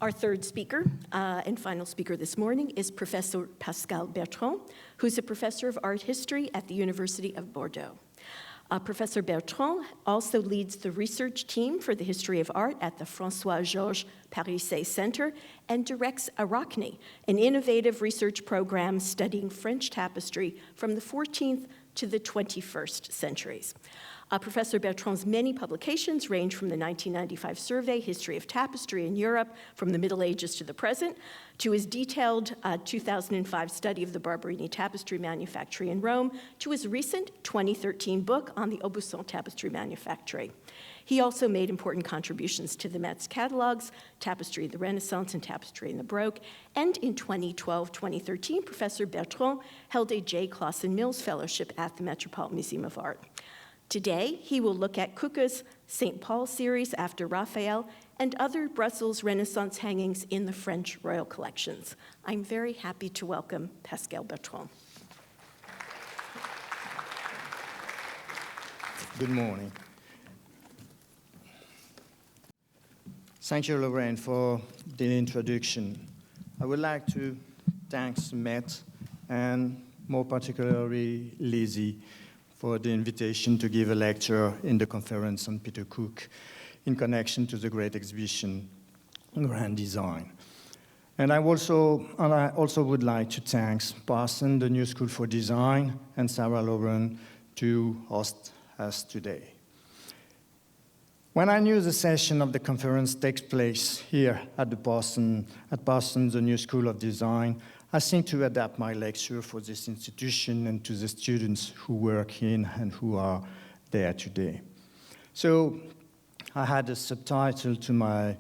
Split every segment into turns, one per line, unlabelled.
Our third speaker and final speaker this morning is Professor Pascal Bertrand, who's a professor of art history at the University of Bordeaux. Professor Bertrand also leads the research team for the history of art at the François-Georges Parisset Center and directs Arachne, an innovative research program studying French tapestry from the 14th to the 21st centuries. Professor Bertrand's many publications range from the 1995 survey, History of Tapestry in Europe, from the Middle Ages to the present, to his detailed 2005 study of the Barberini tapestry manufactory in Rome, to his recent 2013 book on the Aubusson tapestry manufactory. He also made important contributions to the Met's catalogs, Tapestry of the Renaissance and Tapestry in the Baroque, and in 2012-2013, Professor Bertrand held a J. Clausen Mills Fellowship at the Metropolitan Museum of Art. Today, he will look at Coecke's St. Paul series after Raphael and other Brussels Renaissance hangings in the French royal collections. I'm very happy to welcome Pascal Bertrand.
Good morning. Thank you, Lorraine, for the introduction. I would like to thank Met and more particularly Lizzie for the invitation to give a lecture in the conference on Peter Coecke in connection to the great exhibition, Grand Design. And I also would like to thank Parsons The New School for Design and Sarah Lauren to host us today. When I knew the session of the conference takes place here at Parsons The New School of Design, I think to adapt my lecture for this institution and to the students who work in and who are there today. So I had a subtitle to my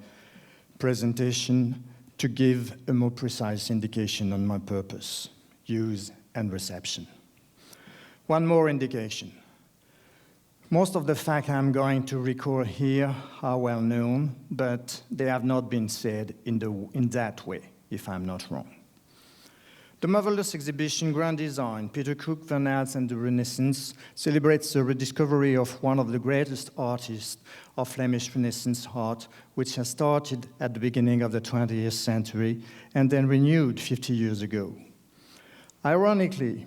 presentation to give a more precise indication on my purpose, use, and reception. One more indication. Most of the facts I'm going to record here are well known, but they have not been said in that way, if I'm not wrong. The marvelous exhibition Grand Design, Peter Coecke, Van Eyck, and the Renaissance celebrates the rediscovery of one of the greatest artists of Flemish Renaissance art, which has started at the beginning of the 20th century and then renewed 50 years ago. Ironically,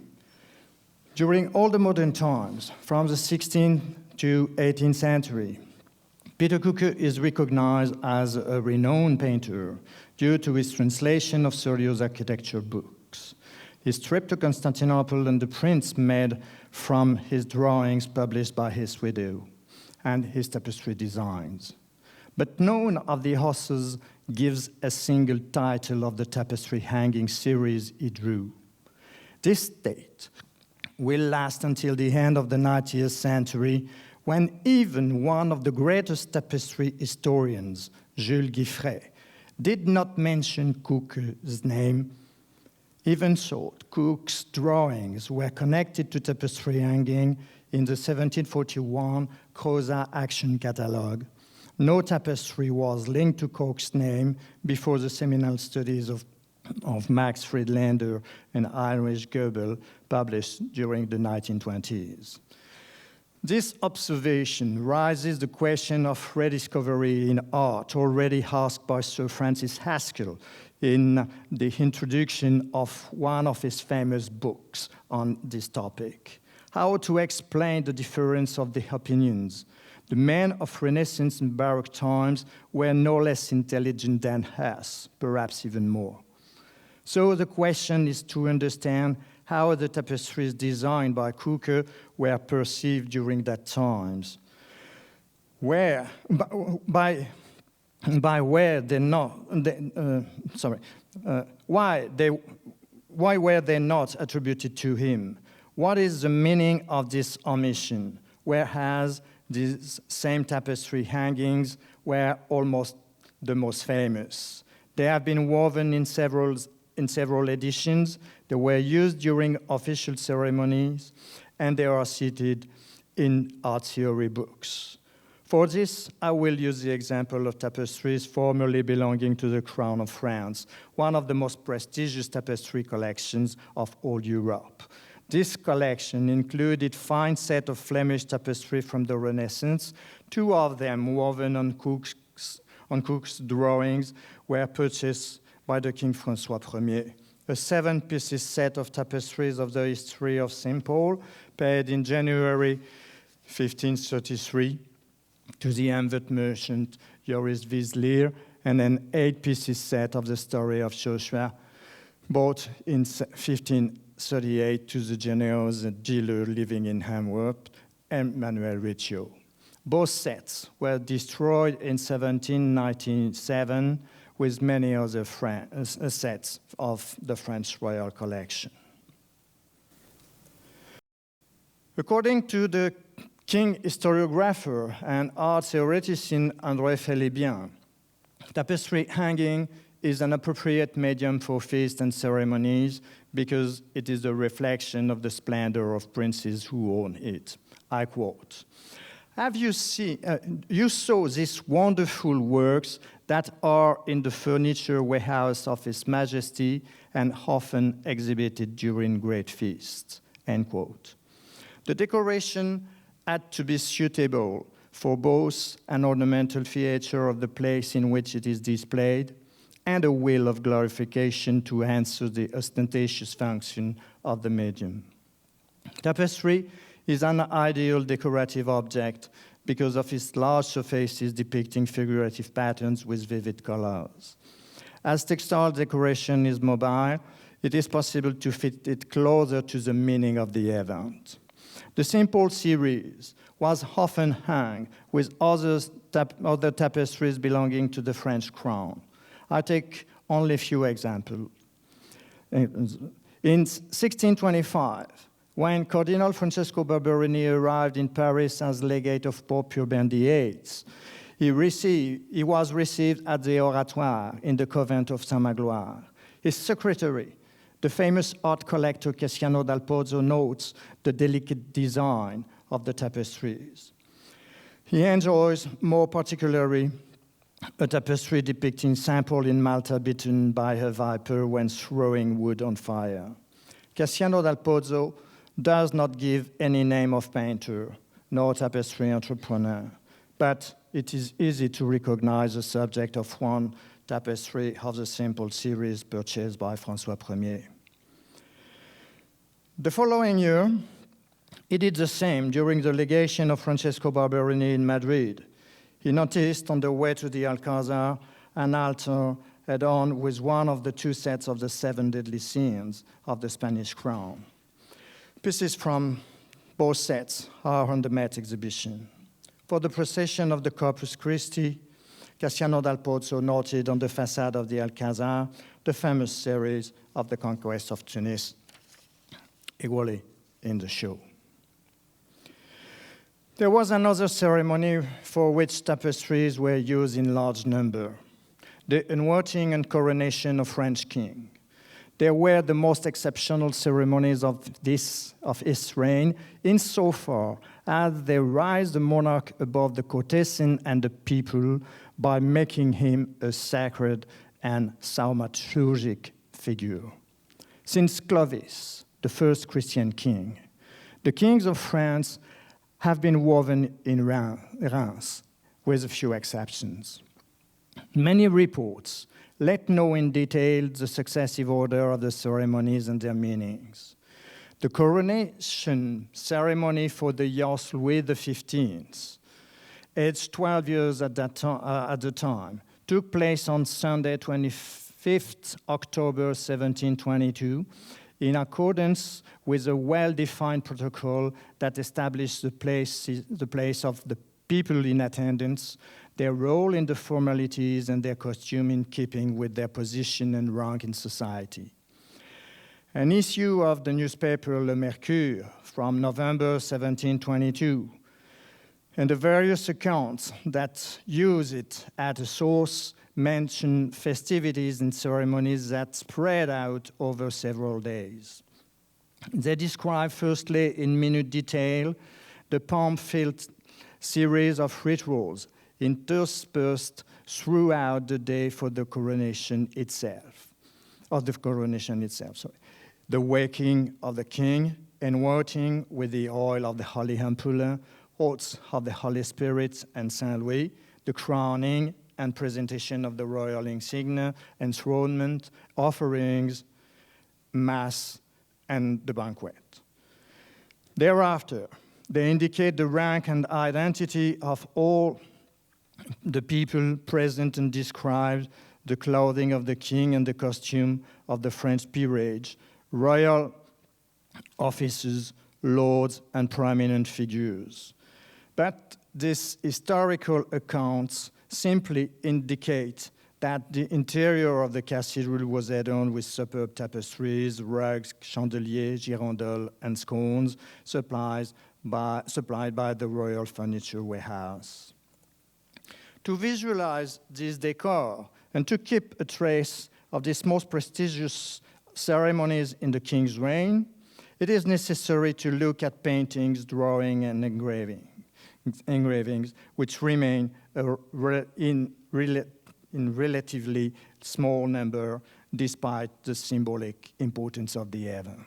during all the modern times, from the 16th to 18th century, Peter Coecke is recognized as a renowned painter due to his translation of Soriot's architecture books, his trip to Constantinople and the prints made from his drawings published by his widow, and his tapestry designs. But none of the authors gives a single title of the tapestry hanging series he drew. This date will last until the end of the 19th century, when even one of the greatest tapestry historians, Jules Giffray, did not mention Coecke's name. Even so, Coecke's drawings were connected to tapestry hanging in the 1741 Crozat Action Catalogue. No tapestry was linked to Coecke's name before the seminal studies of Max Friedlander and Heinrich Goebel, published during the 1920s. This observation raises the question of rediscovery in art, already asked by Sir Francis Haskell in the introduction of one of his famous books on this topic. How to explain the difference of the opinions? The men of Renaissance and Baroque times were no less intelligent than us, perhaps even more. So the question is to understand how the tapestries designed by Coecke were perceived during that times. Why were they not attributed to him? What is the meaning of this omission? Whereas these same tapestry hangings were almost the most famous. They have been woven in several editions. They were used during official ceremonies, and they are cited in art theory books. For this, I will use the example of tapestries formerly belonging to the Crown of France, one of the most prestigious tapestry collections of all Europe. This collection included a fine set of Flemish tapestry from the Renaissance, two of them woven on Coecke's on Cook's drawings were purchased by the King François Ier. A 7-piece set of tapestries of the history of St. Paul, paid in January 1533 to the Anvert merchant Joris Wieslier, and an 8-piece set of the story of Joshua, bought in 1538 to the generous dealer living in Antwerp, Emmanuel Riccio. Both sets were destroyed in 1797, with many other sets of the French royal collection. According to the King historiographer and art theoretician André Philibien, tapestry hanging is an appropriate medium for feasts and ceremonies because it is a reflection of the splendor of princes who own it. I quote, you saw these wonderful works that are in the furniture warehouse of His Majesty and often exhibited during great feasts, end quote. The decoration had to be suitable for both an ornamental feature of the place in which it is displayed and a will of glorification to answer the ostentatious function of the medium. Tapestry is an ideal decorative object because of its large surfaces depicting figurative patterns with vivid colors. As textile decoration is mobile, it is possible to fit it closer to the meaning of the event. The St. Paul series was often hung with other tapestries belonging to the French crown. I take only a few examples. In 1625, when Cardinal Francesco Barberini arrived in Paris as legate of Pope Urban VIII, he was received at the Oratoire in the convent of Saint Magloire. His secretary, the famous art collector Cassiano dal Pozzo, notes the delicate design of the tapestries. He enjoys more particularly a tapestry depicting St. Paul in Malta bitten by a viper when throwing wood on fire. Cassiano dal Pozzo does not give any name of painter nor tapestry entrepreneur, but it is easy to recognize the subject of one tapestry of the St. Paul series purchased by François Ier. The following year, he did the same during the legation of Francesco Barberini in Madrid. He noticed on the way to the Alcazar an altar adorned with one of the two sets of the 7 deadly sins of the Spanish crown. Pieces from both sets are on the Met exhibition. For the procession of the Corpus Christi, Cassiano dal Pozzo noted on the facade of the Alcazar the famous series of the conquest of Tunis, equally in the show. There was another ceremony for which tapestries were used in large number, the unwording and coronation of French king. They were the most exceptional ceremonies of his reign, insofar as they raised the monarch above the courtesan and the people by making him a sacred and thaumaturgic figure. Since Clovis, the first Christian king, the kings of France have been woven in Reims, with a few exceptions. Many reports let know in detail the successive order of the ceremonies and their meanings. The coronation ceremony for the Youth Louis XV, aged 12 years at the time, took place on Sunday, 25th October 1722, in accordance with a well-defined protocol that established the place of the people in attendance, their role in the formalities, and their costume in keeping with their position and rank in society. An issue of the newspaper Le Mercure from November 1722, and the various accounts that use it as a source mention festivities and ceremonies that spread out over several days. They describe firstly in minute detail the pomp-filled series of rituals interspersed throughout the day for the coronation itself, The waking of the king, anointing with the oil of the holy ampulla, oaths of the Holy Spirit and Saint Louis, the crowning and presentation of the royal insignia, enthronement, offerings, mass, and the banquet. Thereafter, they indicate the rank and identity of all the people present and describe the clothing of the king and the costume of the French peerage, royal officers, lords, and prominent figures. But these historical accounts simply indicate that the interior of the cathedral was adorned with superb tapestries, rugs, chandeliers, girandoles, and scones supplied by the royal furniture warehouse. To visualize this decor and to keep a trace of these most prestigious ceremonies in the king's reign, it is necessary to look at paintings, drawing, and engravings, which remain in relatively small number despite the symbolic importance of the event.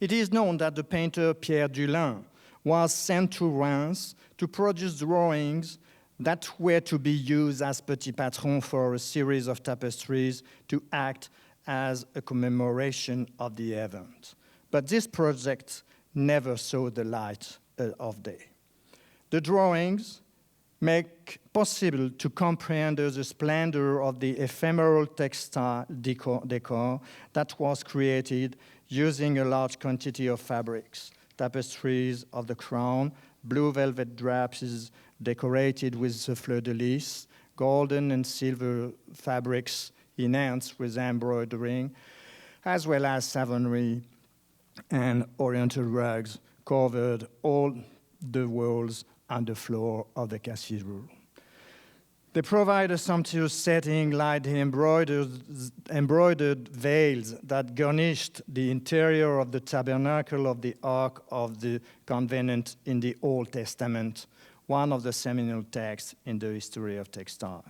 It is known that the painter Pierre Dulin was sent to Reims to produce drawings that were to be used as petit patron for a series of tapestries to act as a commemoration of the event. But this project never saw the light of day. The drawings make possible to comprehend the splendor of the ephemeral textile decor that was created using a large quantity of fabrics, tapestries of the crown, blue velvet drapes decorated with the fleur-de-lis, golden and silver fabrics enhanced with embroidering, as well as savonry and oriental rugs covered all the walls and the floor of the cathedral. They provide a sumptuous setting like the embroidered veils that garnished the interior of the tabernacle of the Ark of the Covenant in the Old Testament, one of the seminal texts in the history of textiles.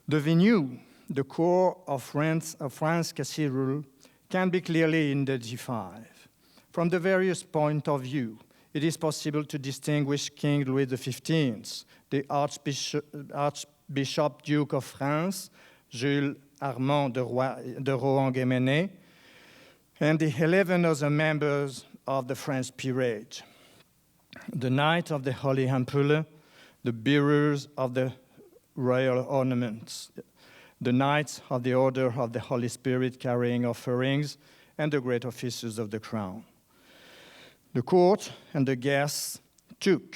The venue, the core of France Cathedral, can be clearly identified. From the various points of view, it is possible to distinguish King Louis XV, the Archbishop Duke of France, Jules Armand de Rohan-Guémené, and the 11 other members of the French peerage. The Knight of the Holy Ampulle, the bearers of the royal ornaments, the Knights of the Order of the Holy Spirit carrying offerings, and the great officers of the crown. The court and the guests took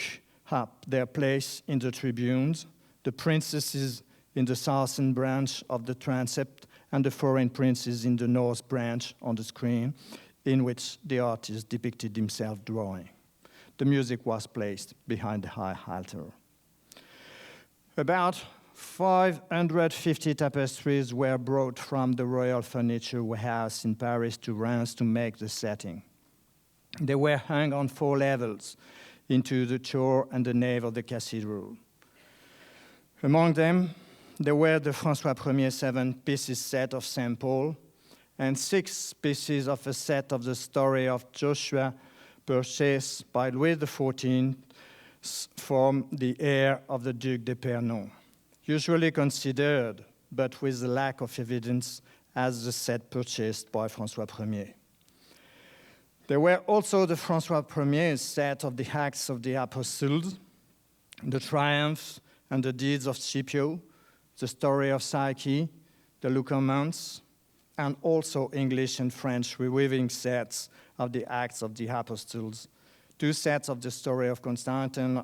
up their place in the tribunes, the princesses in the southern branch of the transept, and the foreign princes in the north branch on the screen, in which the artist depicted himself drawing. The music was placed behind the high altar. About 550 tapestries were brought from the royal furniture warehouse in Paris to Reims to make the setting. They were hung on 4 levels into the choir and the nave of the cathedral. Among them, there were the François Ier 7-pieces set of St. Paul and 6 pieces of a set of the story of Joshua purchased by Louis XIV from the heir of the Duc d'Epernon, usually considered, but with a lack of evidence, as the set purchased by François Ier. There were also the François Ier set of the Acts of the Apostles, the Triumphs and the Deeds of Scipio, the story of Psyche, the Lucumans, and also English and French reweaving sets of the Acts of the Apostles, 2 sets of the story of Constantine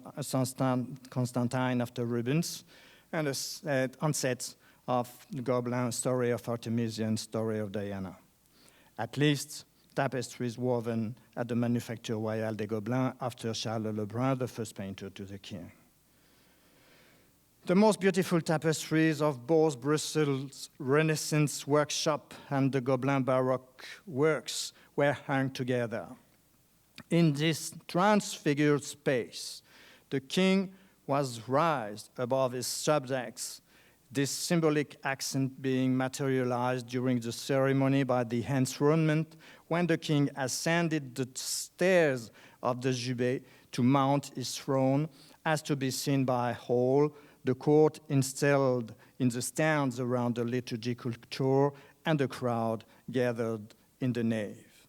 after Rubens, and a set of the Gobelin story of Artemisia and story of Diana. At least tapestries woven at the Manufacture Royale des Gobelins after Charles Lebrun, the first painter to the king. The most beautiful tapestries of both Brussels Renaissance workshop and the Gobelin Baroque works were hung together. In this transfigured space, the king was raised above his subjects, this symbolic accent being materialized during the ceremony by the enthronement when the king ascended the stairs of the Jubé to mount his throne, as to be seen by all the court installed in the stands around the liturgical tour, and the crowd gathered in the nave.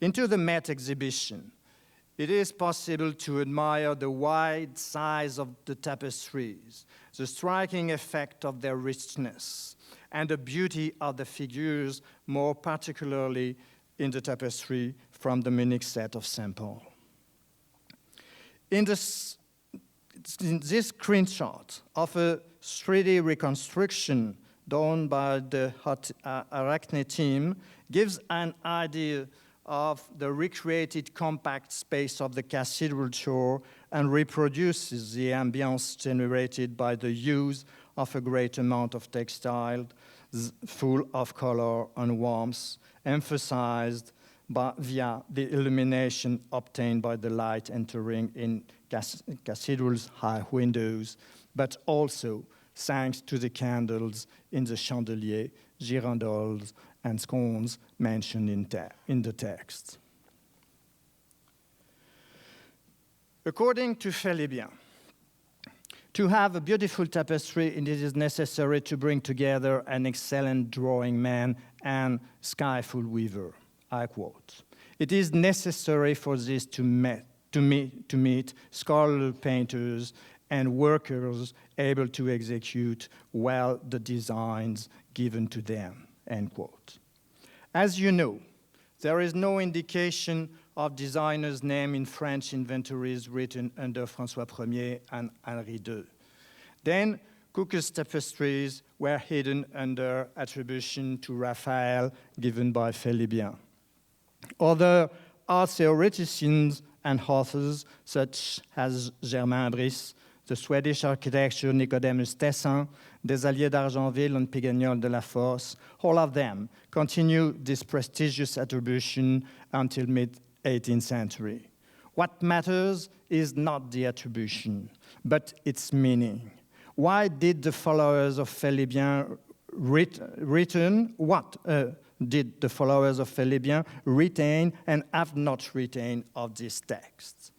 Into the Met exhibition, it is possible to admire the wide size of the tapestries, the striking effect of their richness, and the beauty of the figures, more particularly in the tapestry from the Munich set of St. Paul. In this screenshot of a 3D reconstruction done by the Arachne team gives an idea of the recreated compact space of the cathedral shore and reproduces the ambience generated by the use of a great amount of textile full of color and warmth, emphasized via the illumination obtained by the light entering in cathedral's high windows, but also thanks to the candles in the chandelier, girandoles, and scones mentioned in the text. According to Felibien, to have a beautiful tapestry, it is necessary to bring together an excellent drawing man and skillful weaver. I quote, "It is necessary for this to meet scholarly painters and workers able to execute well the designs given to them," end quote. As you know, there is no indication of designer's name in French inventories written under François Ier and Henri II. Then, Coecke's tapestries were hidden under attribution to Raphael given by Felibien. Other art theoreticians and authors, such as Germain Brice, the Swedish architecture Nicodemus Tessin, Desalliés d'Argentville and Pigagnol de la Force, all of them continue this prestigious attribution until mid-18th century. What matters is not the attribution, but its meaning. Why did the followers of Felibien retain and have not retained of these texts?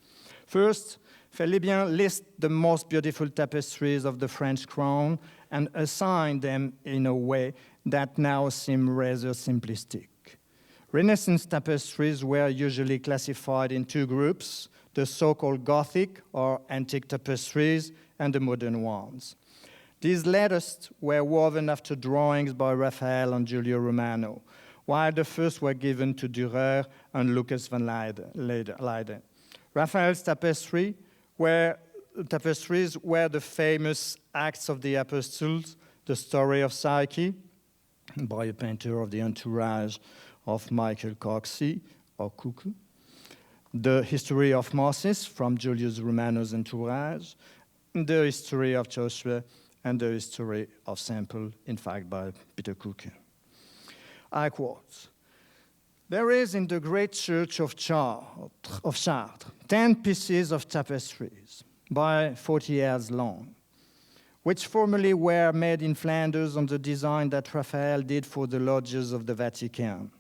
First, Felibien lists the most beautiful tapestries of the French crown and assigned them in a way that now seems rather simplistic. Renaissance tapestries were usually classified in two groups, the so-called Gothic or antique tapestries and the modern ones. These latest were woven after drawings by Raphael and Giulio Romano, while the first were given to Dürer and Lucas van Leyden. Raphael's tapestries were the famous Acts of the Apostles, the story of Psyche, by a painter of the entourage of Michael Coecke, or Coecke, the history of Moses from Julius Romano's entourage, the history of Joshua, and the history of St. Paul, in fact, by Peter Coecke. I quote, "There is in the great church of Chartres 10 pieces of tapestries by 40 years long, which formerly were made in Flanders on the design that Raphael did for the lodges of the Vatican,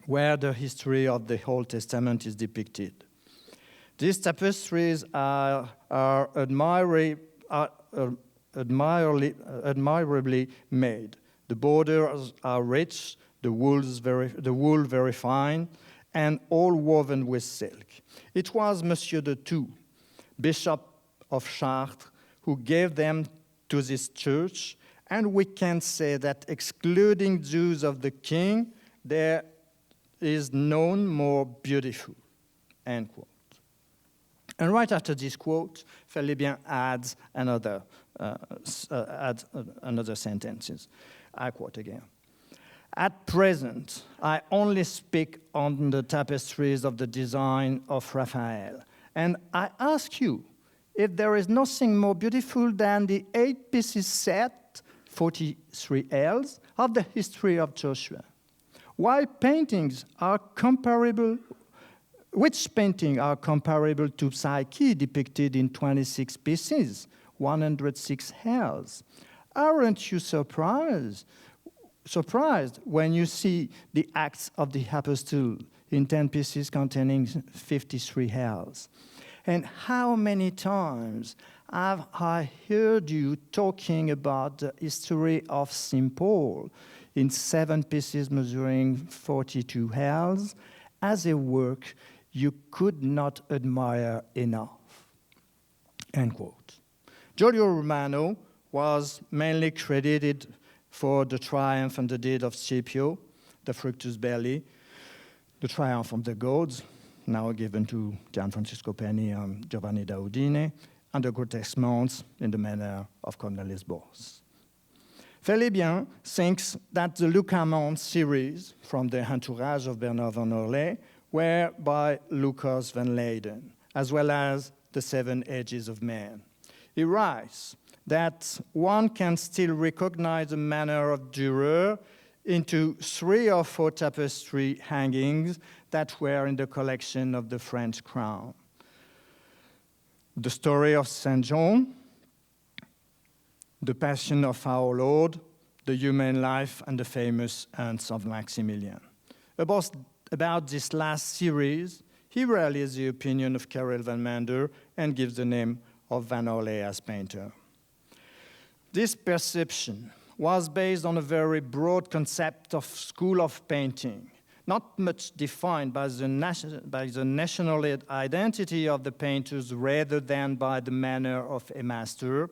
where the history of the Old Testament is depicted. These tapestries are admirably made. The borders are rich, the wool very fine, and all woven with silk. It was Monsieur de Thou, Bishop of Chartres, who gave them to this church, and we can say that excluding Jews of the king, there is none more beautiful," end quote. And right after this quote, Felibien adds another sentences. I quote again. "At present, I only speak on the tapestries of the design of Raphael, and I ask you if there is nothing more beautiful than the 8 pieces set, 43 ells, of the history of Joshua. Which paintings are comparable to Psyche depicted in 26 pieces, 106 hells? Aren't you surprised when you see the Acts of the Apostles in 10 pieces containing 53 hells? And how many times I heard you talking about the history of St. Paul in 7 pieces measuring 42 ells as a work you could not admire enough, end quote. Giulio Romano was mainly credited for the triumph and the deed of Scipio, the Fructus Belli, the triumph of the gods, now given to Gianfrancesco Penny and Giovanni da Udine, and the grotesque mounts in the manner of Cornelis Bos. Felibien thinks that the Luca Mount series from the entourage of Bernard van Orley were by Lucas van Leyden, as well as the 7 Ages of Man. He writes that one can still recognize the manner of Dürer into 3 or 4 tapestry hangings that were in the collection of the French crown. The story of Saint John, the Passion of our Lord, the human life, and the famous Urns of Maximilian. About this last series, he rallies the opinion of Karel van Mander and gives the name of Van Orley as painter. This perception was based on a very broad concept of school of painting, not much defined by the national identity of the painters rather than by the manner of a master,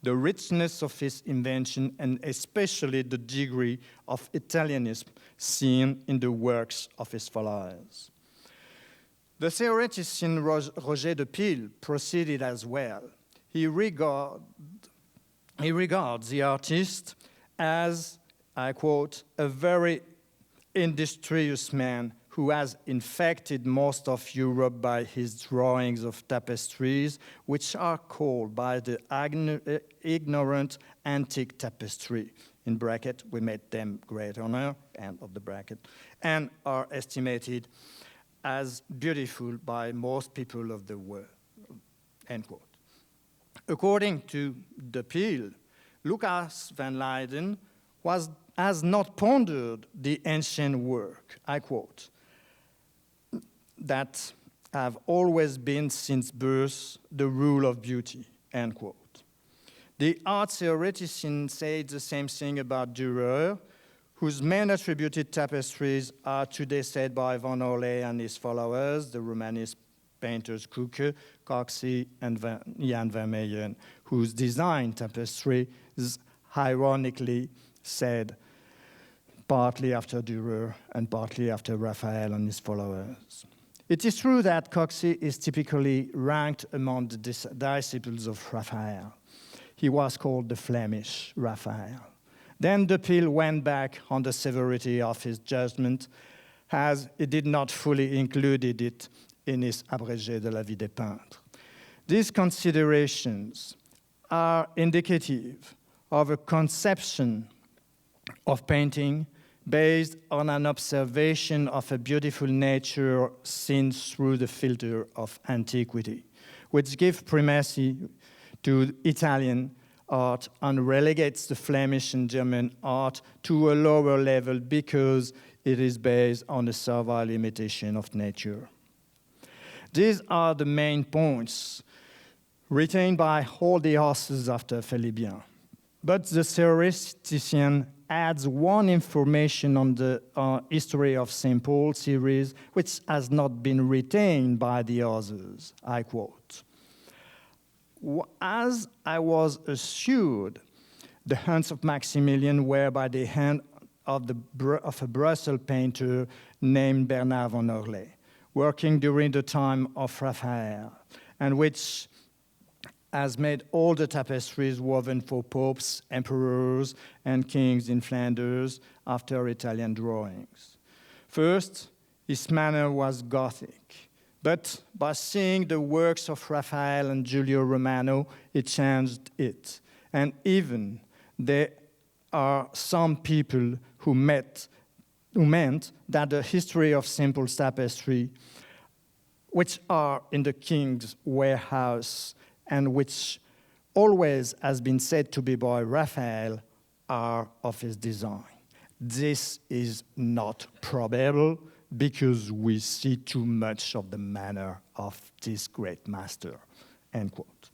the richness of his invention, and especially the degree of Italianism seen in the works of his followers. The theoretician Roger de Pile proceeded as well. He regards the artist as, I quote, a very industrious man who has infected most of Europe by his drawings of tapestries, which are called by the ignorant antique tapestry, in bracket, we made them great honor, end of the bracket, and are estimated as beautiful by most people of the world, end quote. According to de Pile, Lucas van Leyden has not pondered the ancient work, I quote, that have always been since birth the rule of beauty, end quote. The art theoretician said the same thing about Dürer, whose main attributed tapestries are today said by Van Orley and his followers, the Romanist painters Coecke, Coxey, and Jan Vermeyen, whose design tapestry is ironically said partly after Dürer and partly after Raphael and his followers. It is true that Coxey is typically ranked among the disciples of Raphael. He was called the Flemish Raphael. Then de Pile went back on the severity of his judgment, as he did not fully include it in his Abrégé de la vie des peintres. These considerations are indicative of a conception of painting based on an observation of a beautiful nature seen through the filter of antiquity, which gives primacy to Italian art and relegates the Flemish and German art to a lower level because it is based on a servile imitation of nature. These are the main points retained by all the authors after Felibien. But the theoretician adds one information on the history of St. Paul series, which has not been retained by the others. I quote, "As I was assured, the hands of Maximilian were by the hand of a Brussels painter named Bernard van Orley, working during the time of Raphael, and which has made all the tapestries woven for popes, emperors, and kings in Flanders after Italian drawings. First, his manner was Gothic, but by seeing the works of Raphael and Giulio Romano, he changed it. And even there are some people who meant that the history of simple tapestry, which are in the king's warehouse and which always has been said to be by Raphael, are of his design. This is not probable because we see too much of the manner of this great master," end quote.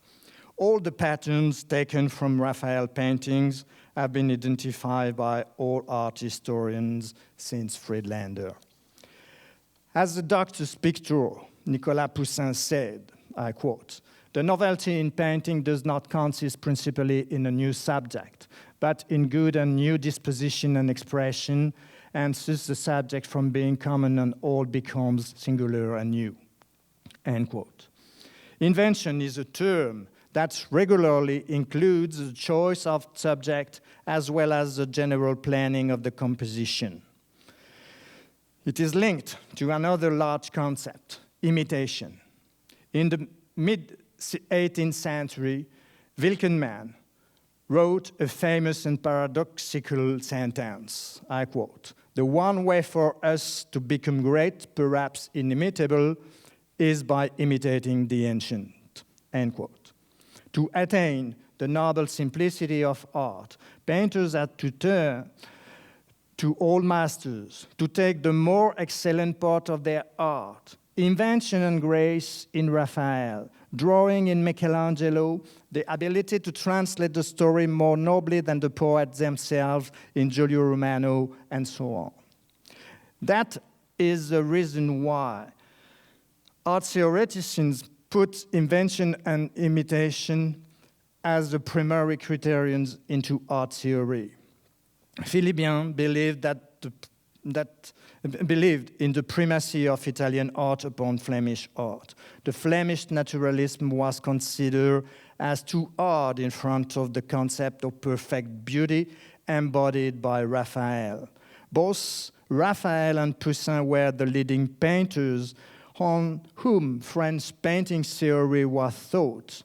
all the patterns taken from Raphael paintings have been identified by all art historians since Friedlander. As the Doctor's picture, Nicolas Poussin said, I quote, "The novelty in painting does not consist principally in a new subject, but in good and new disposition and expression, and thus the subject from being common and old becomes singular and new." End quote. Invention is a term that regularly includes the choice of subject as well as the general planning of the composition. It is linked to another large concept, imitation. In the mid-18th century, Wilkenmann wrote a famous and paradoxical sentence, I quote, "The one way for us to become great, perhaps inimitable, is by imitating the ancient," end quote. To attain the noble simplicity of art, painters had to turn to old masters to take the more excellent part of their art, invention and grace in Raphael, drawing in Michelangelo, the ability to translate the story more nobly than the poets themselves in Giulio Romano, and so on. That is the reason why art theoreticians put invention and imitation as the primary criterions into art theory. Philibien believed believed in the primacy of Italian art upon Flemish art. The Flemish naturalism was considered as too hard in front of the concept of perfect beauty embodied by Raphael. Both Raphael and Poussin were the leading painters on whom French painting theory was thought,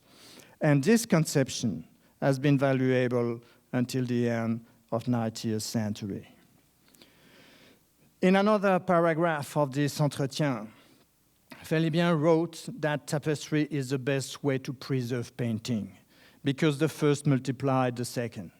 and this conception has been valuable until the end of the 19th century. In another paragraph of this entretien, Philibien wrote that tapestry is the best way to preserve painting because the first multiplied the second.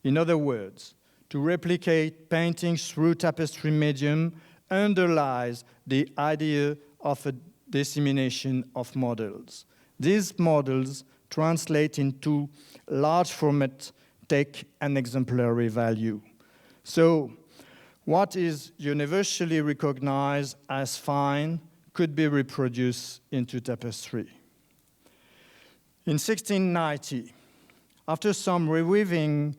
In other words, to replicate paintings through tapestry medium underlies the idea of a dissemination of models. These models translate into large format, take an exemplary value. So, what is universally recognized as fine could be reproduced into tapestry. In 1690, after some reweaving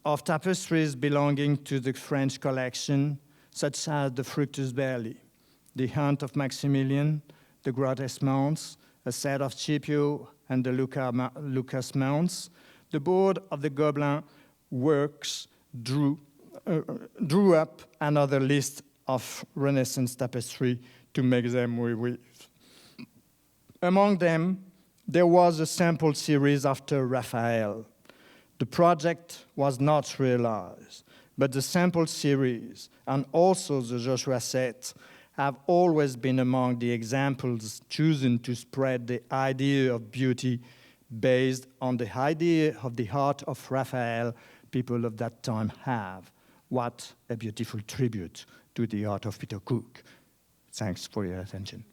of tapestries belonging to the French collection, such as the Fructus Belli, the Hunt of Maximilian, the Grotesque Mounts, a set of Scipio, and the Lucas Mounts, the board of the Gobelin works drew up another list of Renaissance tapestry to make them reweave. Among them, there was a sample series after Raphael. The project was not realized, but the sample series and also the Joshua set have always been among the examples chosen to spread the idea of beauty based on the idea of the heart of Raphael people of that time have. What a beautiful tribute to the art of Peter Coecke. Thanks for your attention.